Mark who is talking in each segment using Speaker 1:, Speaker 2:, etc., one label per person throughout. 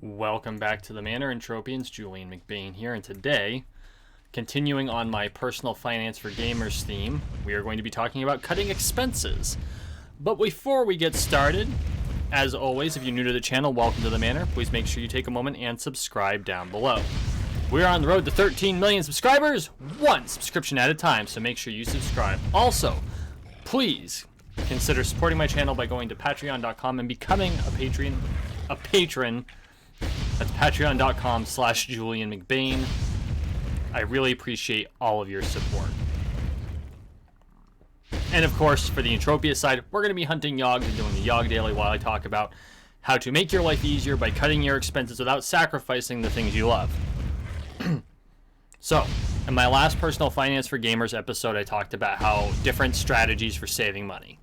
Speaker 1: Welcome back to the Manor, Entropians. Julian McBain here, and today, continuing on my personal finance for gamers theme, we are going to be talking about cutting expenses. But before we get started, as always, if you're new to the channel, welcome to the Manor. Please make sure you take a moment and subscribe down below. We're on the road to 13 million subscribers, one subscription at a time, so make sure you subscribe. Also, please consider supporting my channel by going to patreon.com and becoming a patron. That's patreon.com/Julian McBain. I really appreciate all of your support. And of course, for the Entropia side, we're going to be hunting yogs and doing the Yog Daily while I talk about how to make your life easier by cutting your expenses without sacrificing the things you love. So, in my last Personal Finance for Gamers episode, I talked about how different strategies for saving money.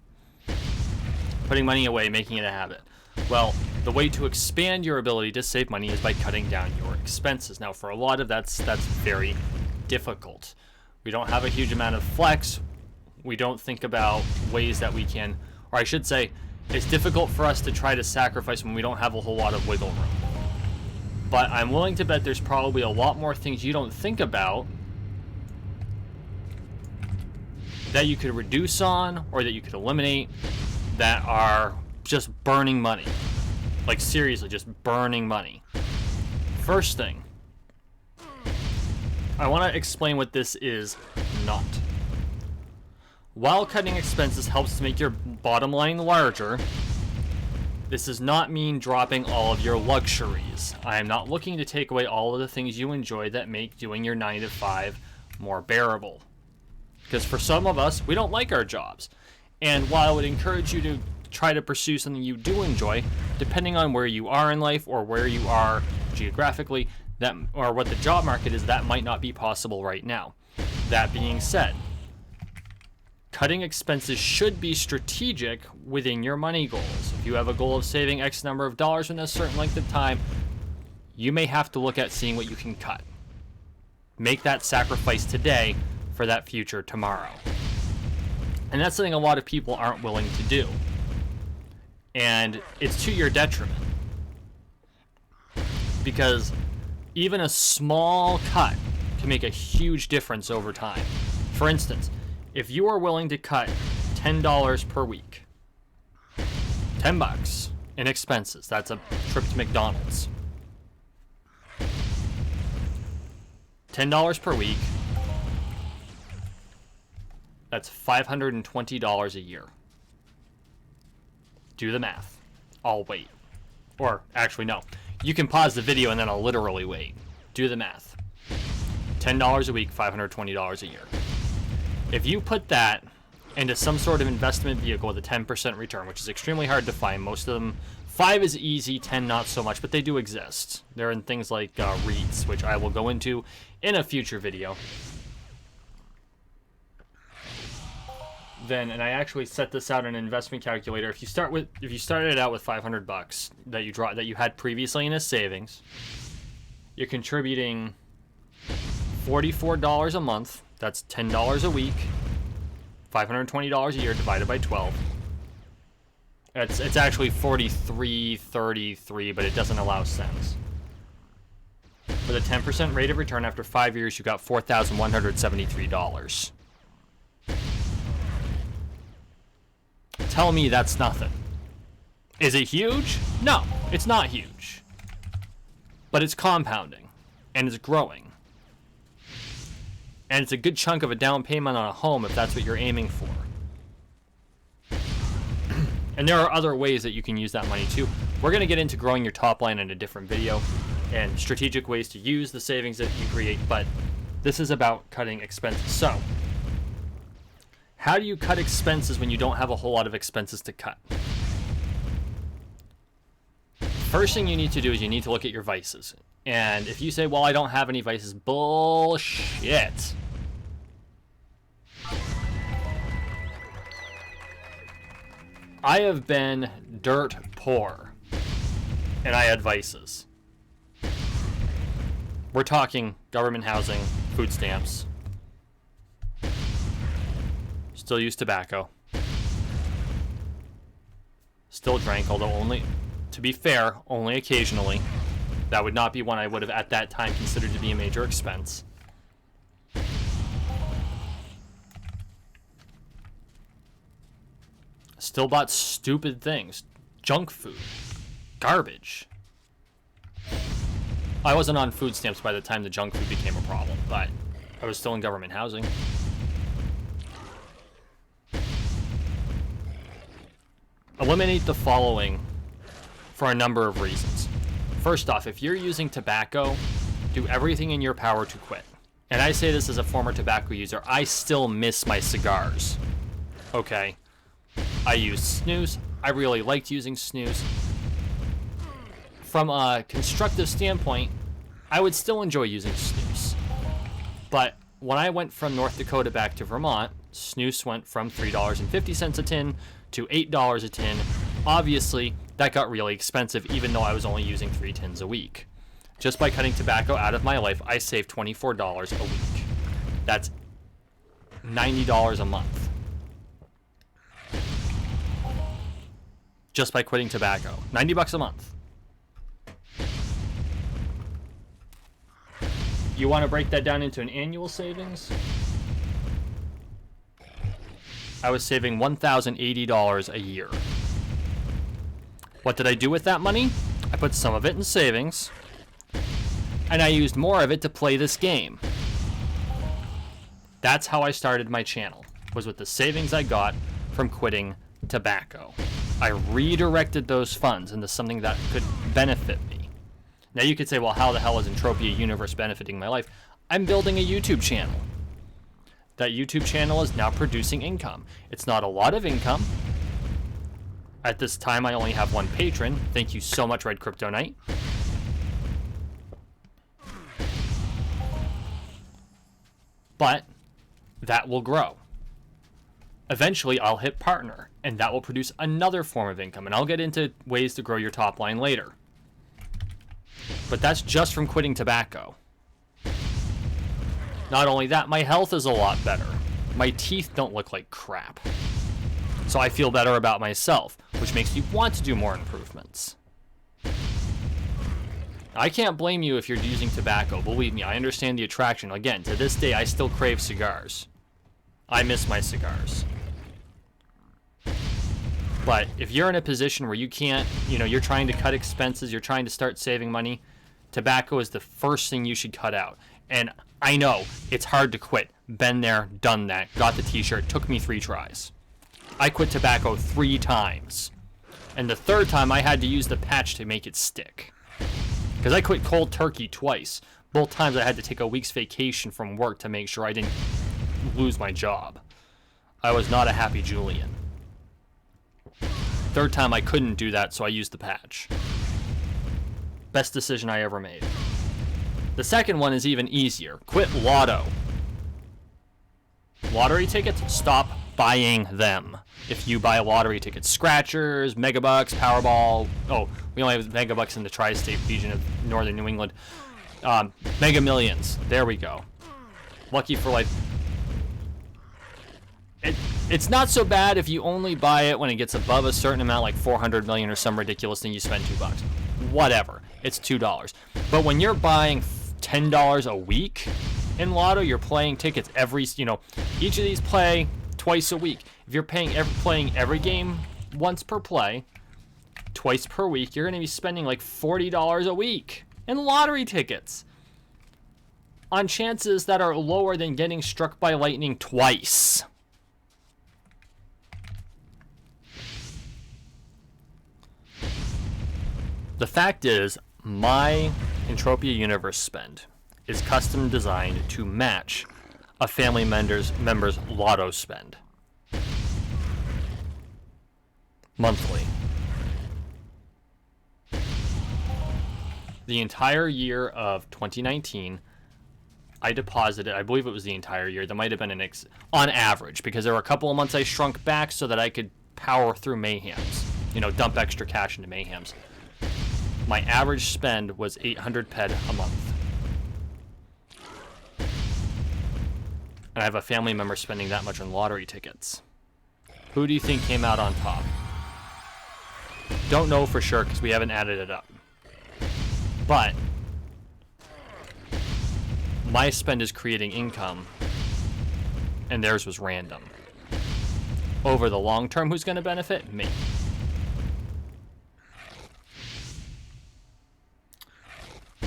Speaker 1: Putting money away, making it a habit. Well, the way to expand your ability to save money is by cutting down your expenses. Now, for a lot of that's very difficult. We don't have a huge amount of flex. We don't think about ways that we can, or I should say, it's difficult for us to try to sacrifice when we don't have a whole lot of wiggle room. But I'm willing to bet there's probably a lot more things you don't think about that you could reduce on or that you could eliminate that are just burning money. Like, seriously, just burning money. First thing, I want to explain what this is not. While cutting expenses helps to make your bottom line larger, this does not mean dropping all of your luxuries. I am not looking to take away all of the things you enjoy that make doing your 9 to 5 more bearable. Because for some of us, we don't like our jobs. And while I would encourage you to try to pursue something you do enjoy, depending on where you are in life or where you are geographically, that or what the job market is, that might not be possible right now. That being said, cutting expenses should be strategic within your money goals. If you have a goal of saving X number of dollars in a certain length of time, you may have to look at seeing what you can cut. Make that sacrifice today for that future tomorrow. And that's something a lot of people aren't willing to do. And it's to your detriment. Because even a small cut can make a huge difference over time. For instance, if you are willing to cut $10 per week, $10 in expenses, that's a trip to McDonald's. $10 per week, that's $520 a year. Do the math. I'll wait. Or, actually, no. You can pause the video and then I'll literally wait. Do the math. $10 a week, $520 a year. If you put that into some sort of investment vehicle with a 10% return, which is extremely hard to find, most of them, 5 is easy, 10 not so much, but they do exist. They're in things like REITs, which I will go into in a future video. Then, and I actually set this out in an investment calculator. If you started out with $500 that you had previously in a savings, you're contributing $44 a month. That's $10 a week, $520 a year divided by 12. It's actually $43.33, but it doesn't allow cents. With a 10% rate of return after 5 years, you got $4,173. Tell me that's nothing. Is it huge? No, it's not huge. But it's compounding, and it's growing. And it's a good chunk of a down payment on a home if that's what you're aiming for. And there are other ways that you can use that money too. We're going to get into growing your top line in a different video and strategic ways to use the savings that you create, but this is about cutting expenses. So, how do you cut expenses when you don't have a whole lot of expenses to cut? First thing you need to do is you need to look at your vices. And if you say, well, I don't have any vices, bullshit. I have been dirt poor, and I had vices. We're talking government housing, food stamps, still use tobacco, still drank, although only, to be fair, only occasionally. That would not be one I would have at that time considered to be a major expense. Still bought stupid things. Junk food. Garbage. I wasn't on food stamps by the time the junk food became a problem, but I was still in government housing. Eliminate the following for a number of reasons. First off, if you're using tobacco, do everything in your power to quit. And I say this as a former tobacco user. I still miss my cigars. Okay. I use snus. I really liked using snus. From a constructive standpoint, I would still enjoy using snus. But when I went from North Dakota back to Vermont, snus went from $3.50 a tin to $8 a tin. Obviously, that got really expensive, even though I was only using 3 tins a week. Just by cutting tobacco out of my life, I saved $24 a week. That's $90 a month. Just by quitting tobacco. $90 a month. You want to break that down into an annual savings? I was saving $1,080 a year. What did I do with that money? I put some of it in savings, and I used more of it to play this game. That's how I started my channel, was with the savings I got from quitting tobacco. I redirected those funds into something that could benefit me. Now you could say, well, how the hell is Entropia Universe benefiting my life? I'm building a YouTube channel. That YouTube channel is now producing income. It's not a lot of income. At this time, I only have one patron. Thank you so much, Red Crypto Knight. But that will grow. Eventually, I'll hit partner, and that will produce another form of income. And I'll get into ways to grow your top line later. But that's just from quitting tobacco. Not only that, my health is a lot better. My teeth don't look like crap. So I feel better about myself, which makes me want to do more improvements. I can't blame you if you're using tobacco. Believe me, I understand the attraction. Again, to this day, I still crave cigars. I miss my cigars. But if you're in a position where you can't, you're trying to cut expenses, you're trying to start saving money, tobacco is the first thing you should cut out. And I know, it's hard to quit. Been there, done that, got the t-shirt, took me 3 tries. I quit tobacco 3 times. And the 3rd time I had to use the patch to make it stick. Because I quit cold turkey twice. Both times I had to take a week's vacation from work to make sure I didn't lose my job. I was not a happy Julian. 3rd time I couldn't do that, so I used the patch. Best decision I ever made. The second one is even easier. Quit lotto. Lottery tickets, stop buying them. If you buy lottery tickets, scratchers, megabucks, Powerball. Oh, we only have megabucks in the tri-state region of northern New England. Mega Millions. There we go. Lucky for Life. It's not so bad if you only buy it when it gets above a certain amount, like 400 million or some ridiculous thing, you spend $2. Whatever. It's $2. But when you're buying $10 a week in lotto, you're playing tickets every, each of these play twice a week. If you're playing every game once per play, twice per week, you're going to be spending like $40 a week in lottery tickets on chances that are lower than getting struck by lightning twice. The fact is, my Entropia Universe spend is custom designed to match a family member's lotto spend. Monthly. The entire year of 2019, I deposited, I believe it was the entire year, there might have been on average, because there were a couple of months I shrunk back so that I could power through Mayhems, dump extra cash into Mayhems. My average spend was 800 ped a month. And I have a family member spending that much on lottery tickets. Who do you think came out on top? Don't know for sure because we haven't added it up. But my spend is creating income, and theirs was random. Over the long term, who's going to benefit? Me.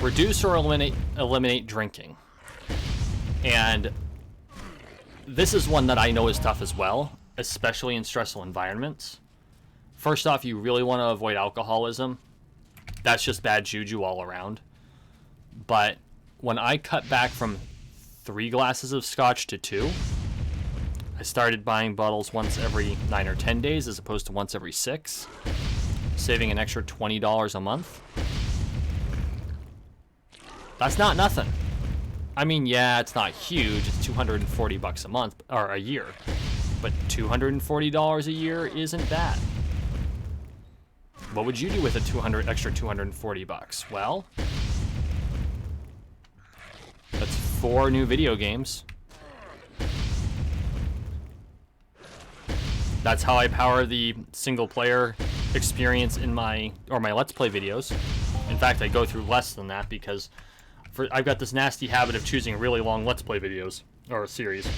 Speaker 1: Reduce or eliminate drinking. And this is one that I know is tough as well, especially in stressful environments. First off, you really want to avoid alcoholism. That's just bad juju all around. But when I cut back from 3 glasses of scotch to 2, I started buying bottles once every 9 or 10 days as opposed to once every 6, saving an extra $20 a month. That's not nothing. I mean, yeah, it's not huge. It's $240 a month or a year, but $240 a year isn't bad. What would you do with a extra $240? Well, that's 4 new video games. That's how I power the single player experience in my Let's Play videos. In fact, I go through less than that because I've got this nasty habit of choosing really long Let's Play videos, or a series.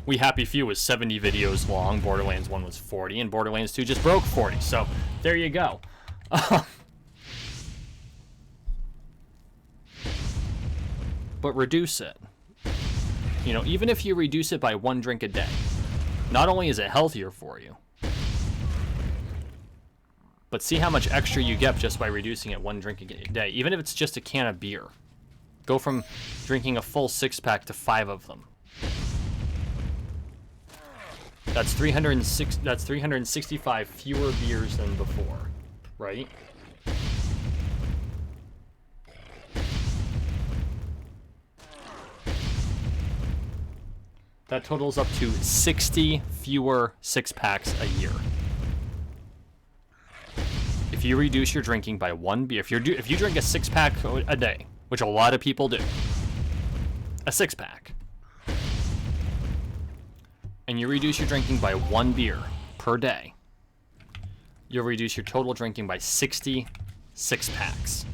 Speaker 1: We Happy Few was 70 videos long, Borderlands 1 was 40, and Borderlands 2 just broke 40, so there you go. But reduce it. You know, even if you reduce it by 1 drink a day, not only is it healthier for you, but see how much extra you get just by reducing it 1 drink a day, even if it's just a can of beer. Go from drinking a full 6-pack to 5 of them. That's 365 fewer beers than before, right? That totals up to 60 fewer 6-packs a year. If you reduce your drinking by 1 beer, if you drink a 6-pack a day, which a lot of people do, a 6-pack, and you reduce your drinking by 1 beer per day, you'll reduce your total drinking by 60 6-packs.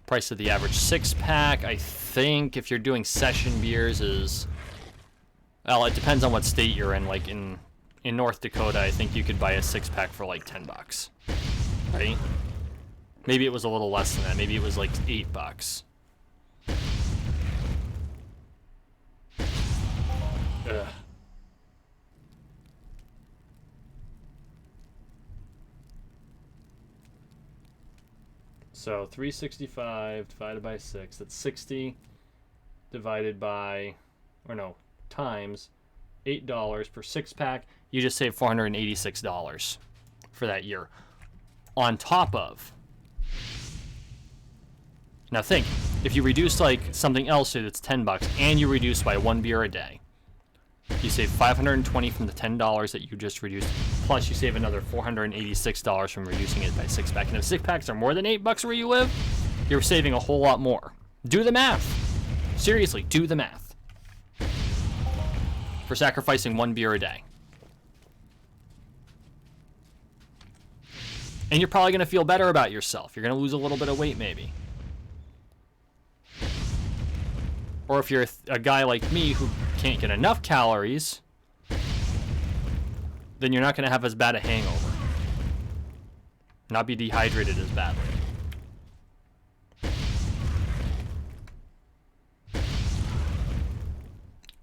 Speaker 1: Price of the average 6-pack, I think, if you're doing session beers, is, well, it depends on what state you're in. Like in North Dakota, I think you could buy a 6-pack for like $10, right? Maybe it was a little less than that. Maybe it was like $8. Ugh. So 365 divided by 6, that's 60 divided by, or no, times $8 per 6-pack. You just save $486 for that year. On top of, now think, if you reduce like something else that's $10 and you reduce by 1 beer a day, you save $520 from the $10 that you just reduced, plus you save another $486 from reducing it by 6-pack. And if 6-packs are more than $8 where you live, you're saving a whole lot more. Do the math. Seriously, do the math. For sacrificing 1 beer a day. And you're probably going to feel better about yourself. You're going to lose a little bit of weight maybe. Or if you're a guy like me who can't get enough calories, then you're not going to have as bad a hangover. Not be dehydrated as badly.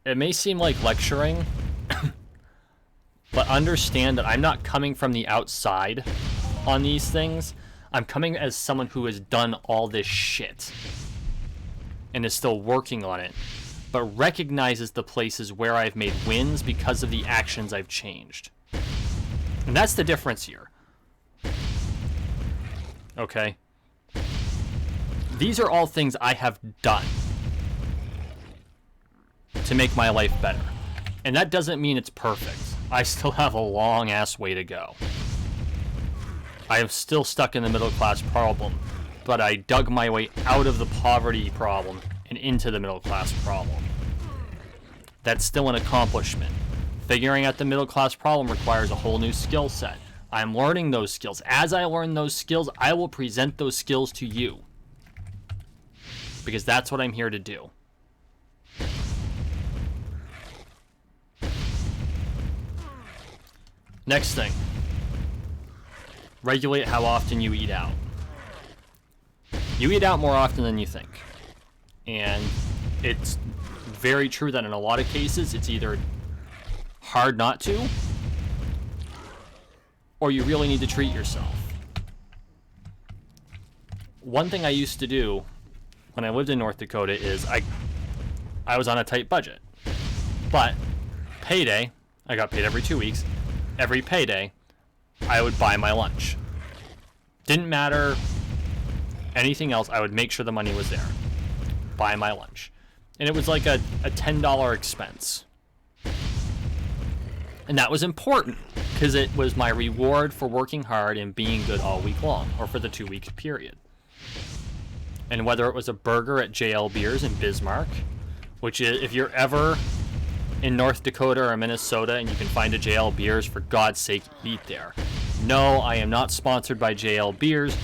Speaker 1: It may seem like lecturing, but understand that I'm not coming from the outside on these things. I'm coming as someone who has done all this shit and is still working on it, but recognizes the places where I've made wins because of the actions I've changed. And that's the difference here. Okay? These are all things I have done to make my life better. And that doesn't mean it's perfect. I still have a long-ass way to go. I am still stuck in the middle class problem, but I dug my way out of the poverty problem and into the middle class problem. That's still an accomplishment. Figuring out the middle class problem requires a whole new skill set. I'm learning those skills. As I learn those skills, I will present those skills to you. Because that's what I'm here to do. Next thing. Regulate how often you eat out. You eat out more often than you think. And it's very true that in a lot of cases, it's either hard not to, or you really need to treat yourself. One thing I used to do when I lived in North Dakota is I was on a tight budget. But payday, I got paid every 2 weeks. Every payday, I would buy my lunch. Didn't matter anything else, I would make sure the money was there. Buy my lunch. And it was like a $10 expense. And that was important, because it was my reward for working hard and being good all week long, or for the 2 week period. And whether it was a burger at JL Beers in Bismarck, which is, if you're ever in North Dakota or Minnesota and you can find a JL Beers, for God's sake, eat there. No, I am not sponsored by JL Beers,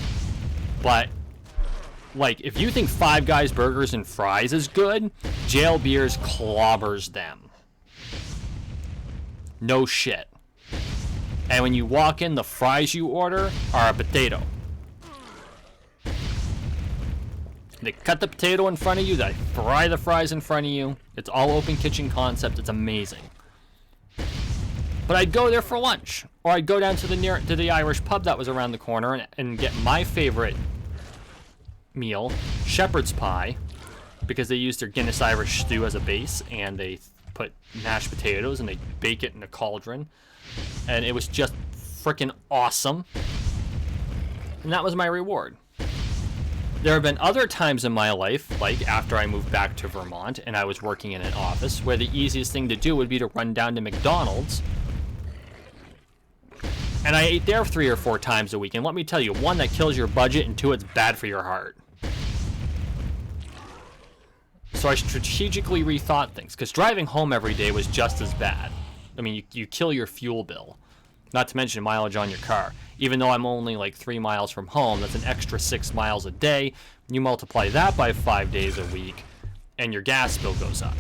Speaker 1: but like, if you think Five Guys Burgers and Fries is good, JL Beers clobbers them. No shit. And when you walk in, the fries you order are a potato. They cut the potato in front of you, they fry the fries in front of you. It's all open kitchen concept. It's amazing. But I'd go there for lunch, or I'd go down to the Irish pub that was around the corner and get my favorite meal, shepherd's pie, because they used their Guinness Irish stew as a base, and they put mashed potatoes and they bake it in a cauldron, and it was just freaking awesome. And that was my reward. There have been other times in my life, like after I moved back to Vermont and I was working in an office, where the easiest thing to do would be to run down to McDonald's. And I ate there 3 or 4 times a week. And let me tell you, 1, that kills your budget, and 2, it's bad for your heart. So I strategically rethought things, because driving home every day was just as bad. I mean, you kill your fuel bill, not to mention mileage on your car. Even though I'm only like 3 miles from home, that's an extra 6 miles a day. You multiply that by 5 days a week, and your gas bill goes up.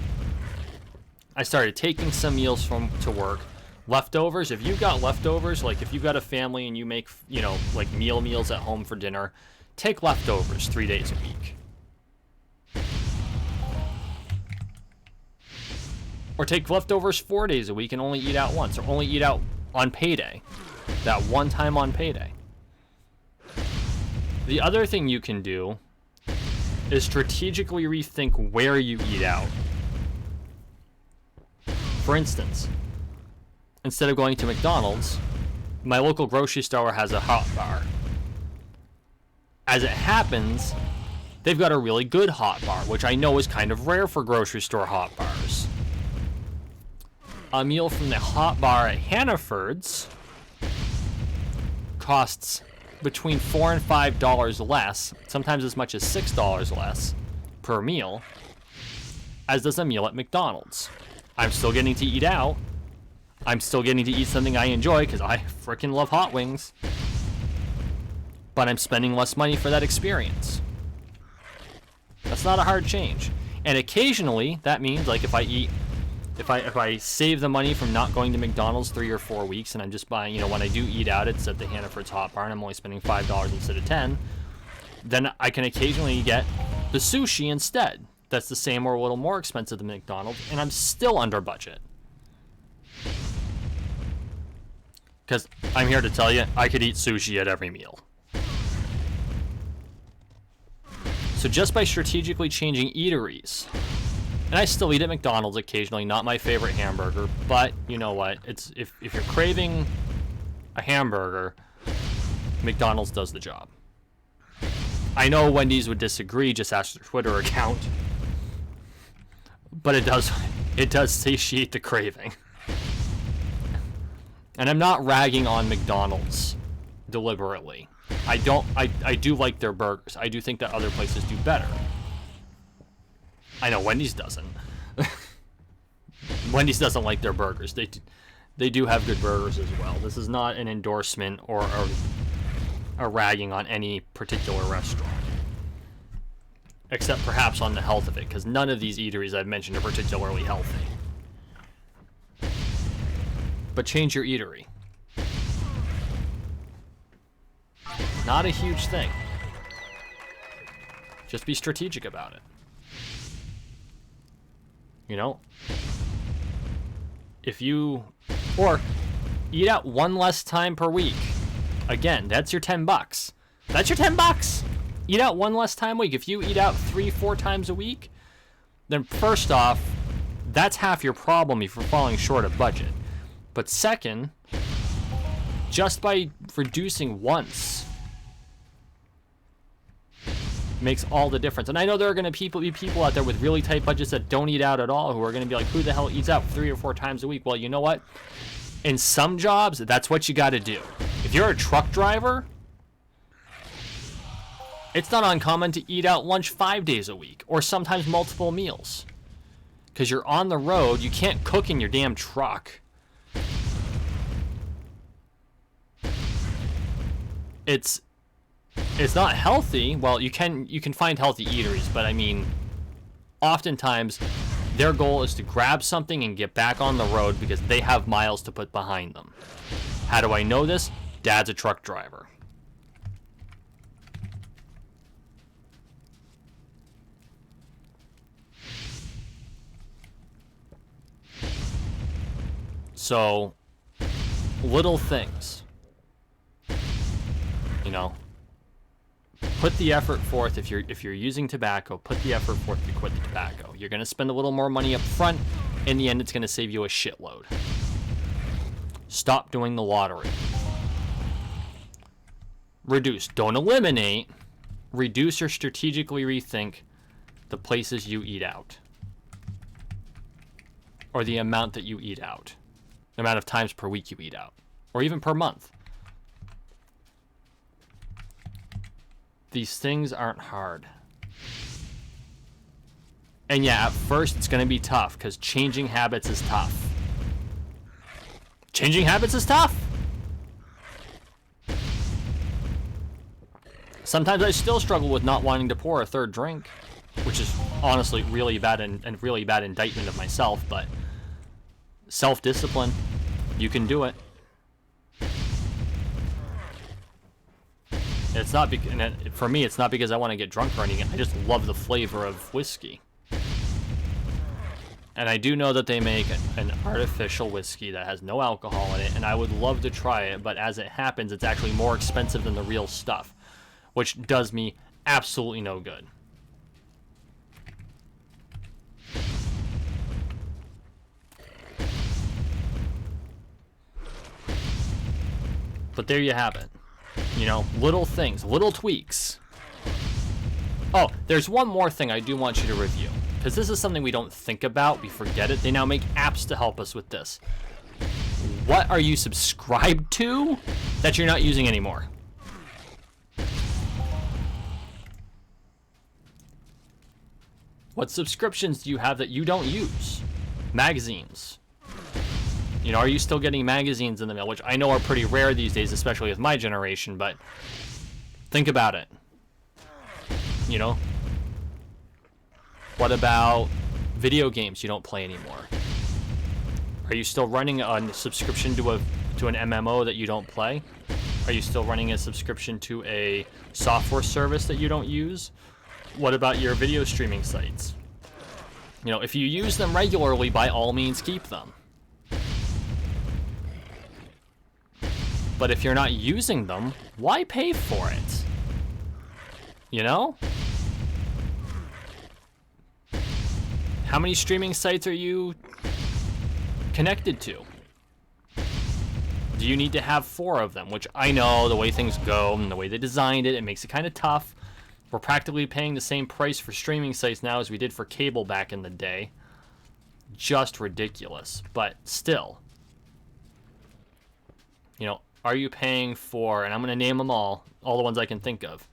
Speaker 1: I started taking some meals to work. Leftovers, if you've got leftovers, like if you've got a family and you make, you know, like meals at home for dinner, take leftovers 3 days a week. Or take leftovers 4 days a week and only eat out once, or only eat out on payday. That one time on payday. The other thing you can do is strategically rethink where you eat out. For instance, instead of going to McDonald's, my local grocery store has a hot bar. As it happens, they've got a really good hot bar, which I know is kind of rare for grocery store hot bars. A meal from the hot bar at Hannaford's costs between $4 and $5 less, sometimes as much as $6 less per meal, as does a meal at McDonald's. I'm still getting to eat out. I'm still getting to eat something I enjoy, because I freaking love hot wings. But I'm spending less money for that experience. That's not a hard change. And occasionally, that means, like, if I save the money from not going to McDonald's 3 or 4 weeks, and I'm just buying, you know, when I do eat out, it's at the Hannaford's Hot Bar, and I'm only spending $5 instead of $10, then I can occasionally get the sushi instead. That's the same or a little more expensive than McDonald's, and I'm still under budget. Because I'm here to tell you, I could eat sushi at every meal. So just by strategically changing eateries, and I still eat at McDonald's occasionally, not my favorite hamburger, but you know what? It's if you're craving a hamburger, McDonald's does the job. I know Wendy's would disagree, just ask their Twitter account. But it does satiate the craving. And I'm not ragging on McDonald's deliberately. I do like their burgers. I do think that other places do better. I know Wendy's doesn't. Wendy's doesn't like their burgers. They do have good burgers as well. This is not an endorsement or a ragging on any particular restaurant. Except perhaps on the health of it, because none of these eateries I've mentioned are particularly healthy. But change your eatery. Not a huge thing. Just be strategic about it. You know? If you... Or eat out one less time per week. Again, that's your $10. That's your $10! Eat out one less time a week. If you eat out 3-4 times a week, then first off, that's half your problem if you're falling short of budget. But second, just by reducing once makes all the difference. And I know there are going to be people out there with really tight budgets that don't eat out at all, who are going to be like, who the hell eats out 3 or 4 times a week? Well, you know what? In some jobs, that's what you got to do. If you're a truck driver, it's not uncommon to eat out lunch 5 days a week, or sometimes multiple meals. Because you're on the road, you can't cook in your damn truck. It's not healthy. Well, you can find healthy eateries, but I mean, oftentimes their goal is to grab something and get back on the road because they have miles to put behind them. How do I know this? Dad's a truck driver. So, little things. You know, put the effort forth. If you're using tobacco, put the effort forth to quit the tobacco. You're going to spend a little more money up front. In the end, it's going to save you a shitload. Stop doing the lottery. Reduce. Don't eliminate. Reduce or strategically rethink the places you eat out. Or the amount that you eat out. The amount of times per week you eat out. Or even per month. These things aren't hard. And yeah, at first it's going to be tough because changing habits is tough. Changing habits is tough. Sometimes I still struggle with not wanting to pour a third drink, which is honestly really bad and really bad indictment of myself, but self-discipline, you can do it. It's not for me, it's not because I want to get drunk or anything. I just love the flavor of whiskey. And I do know that they make an artificial whiskey that has no alcohol in it, and I would love to try it, but as it happens, it's actually more expensive than the real stuff, which does me absolutely no good. But there you have it. You know, little things, little tweaks. Oh, there's one more thing I do want you to review, because this is something we don't think about, we forget it. They now make apps to help us with this. What are you subscribed to that you're not using anymore? What subscriptions do you have that you don't use? Magazines. You know, are you still getting magazines in the mail, which I know are pretty rare these days, especially with my generation, but think about it. You know? What about video games you don't play anymore? Are you still running a subscription to an MMO that you don't play? Are you still running a subscription to a software service that you don't use? What about your video streaming sites? You know, if you use them regularly, by all means keep them. But if you're not using them, why pay for it? You know? How many streaming sites are you connected to? Do you need to have 4 of them? Which I know the way things go and the way they designed it, it makes it kind of tough. We're practically paying the same price for streaming sites now as we did for cable back in the day. Just ridiculous, but still. You know, are you paying for, and I'm going to name them all the ones I can think of.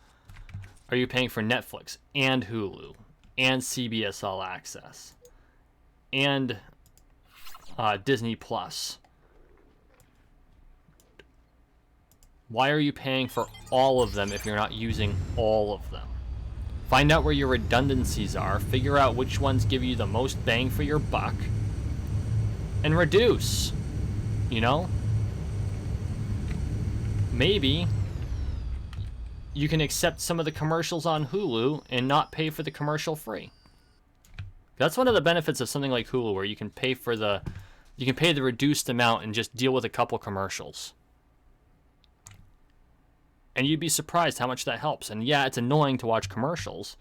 Speaker 1: Are you paying for Netflix and Hulu and CBS All Access and Disney Plus Why are you paying for all of them if you're not using all of them? Find out where your redundancies are, figure out which ones give you the most bang for your buck, and reduce. You know? Maybe you can accept some of the commercials on Hulu and not pay for the commercial free. That's one of the benefits of something like Hulu, where you can pay the reduced amount and just deal with a couple commercials. And you'd be surprised how much that helps. And yeah, it's annoying to watch commercials,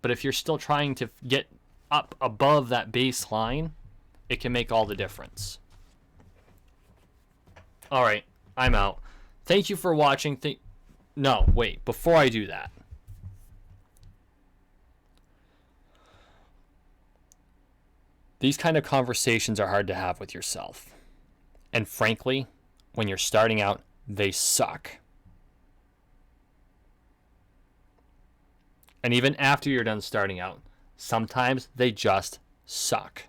Speaker 1: but if you're still trying to get up above that baseline, it can make all the difference. All right, I'm out. Thank you for watching. No, wait, before I do that. These kind of conversations are hard to have with yourself. And frankly, when you're starting out, they suck. And even after you're done starting out, sometimes they just suck.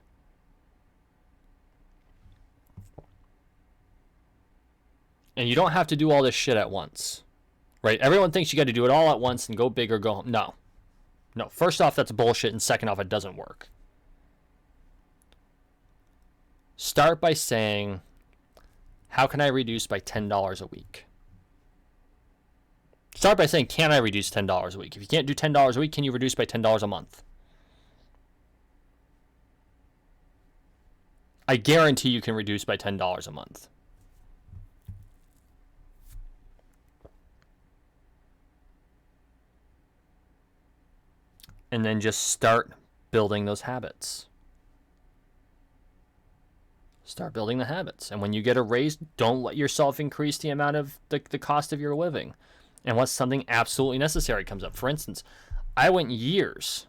Speaker 1: And you don't have to do all this shit at once. Right? Everyone thinks you got to do it all at once and go big or go home. No. No. First off, that's bullshit. And second off, it doesn't work. Start by saying, how can I reduce by $10 a week? Start by saying, can I reduce $10 a week? If you can't do $10 a week, can you reduce by $10 a month? I guarantee you can reduce by $10 a month. And then just start building those habits. Start building the habits. And when you get a raise, don't let yourself increase the amount of the cost of your living. Unless something absolutely necessary comes up. For instance, I went years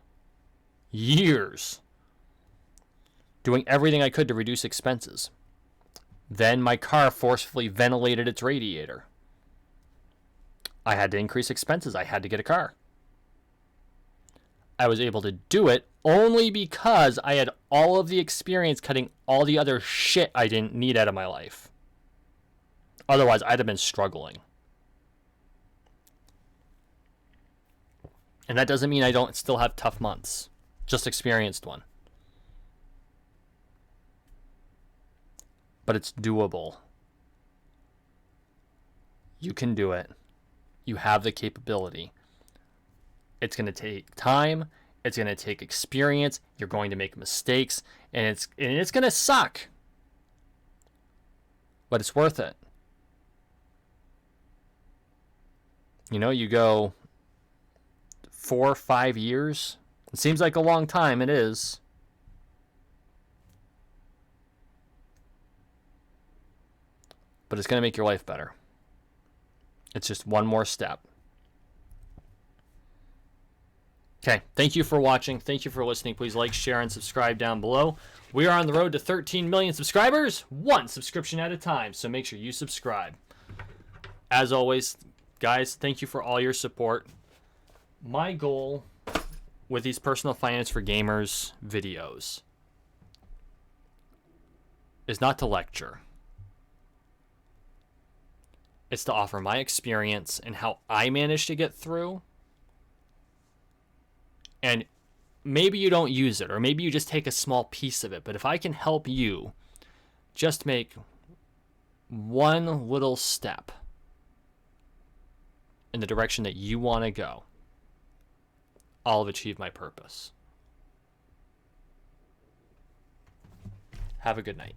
Speaker 1: doing everything I could to reduce expenses. Then my car forcefully ventilated its radiator. I had to increase expenses. I had to get a car. I was able to do it only because I had all of the experience cutting all the other shit I didn't need out of my life. Otherwise, I'd have been struggling. And that doesn't mean I don't still have tough months. Just experienced one. But it's doable. You can do it. You have the capability. It's going to take time. It's going to take experience. You're going to make mistakes. And it's going to suck. But it's worth it. You know, you go 4 or 5 years. It seems like a long time. It is. But it's going to make your life better. It's just one more step. Okay, thank you for watching. Thank you for listening. Please like, share, and subscribe down below. We are on the road to 13 million subscribers, one subscription at a time, so make sure you subscribe. As always, guys, thank you for all your support. My goal with these personal finance for gamers videos is not to lecture. It's to offer my experience and how I managed to get through. And maybe you don't use it, or maybe you just take a small piece of it. But if I can help you just make one little step in the direction that you want to go, I'll have achieved my purpose. Have a good night.